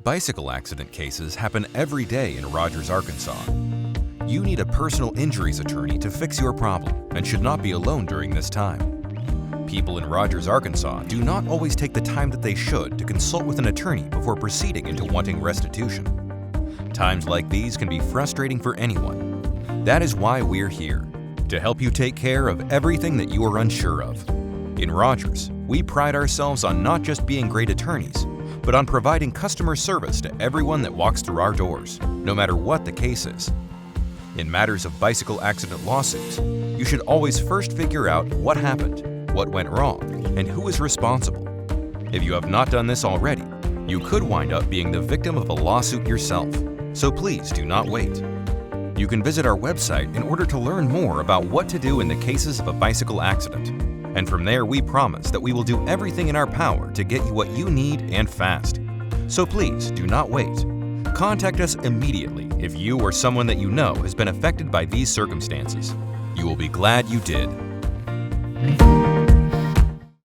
Bicycle accident cases happen every day in Rogers, Arkansas. You need a personal injuries attorney to fix your problem and should not be alone during this time. People in Rogers, Arkansas do not always take the time that they should to consult with an attorney before proceeding into wanting restitution. Times like these can be frustrating for anyone. That is why we're here, to help you take care of everything that you are unsure of. In Rogers, we pride ourselves on not just being great attorneys, but on providing customer service to everyone that walks through our doors, no matter what the case is. In matters of bicycle accident lawsuits, you should always first figure out what happened, what went wrong, and who is responsible. If you have not done this already, you could wind up being the victim of a lawsuit yourself, so please do not wait. You can visit our website in order to learn more about what to do in the cases of a bicycle accident. And from there, we promise that we will do everything in our power to get you what you need and fast. So please do not wait. Contact us immediately if you or someone that you know has been affected by these circumstances. You will be glad you did.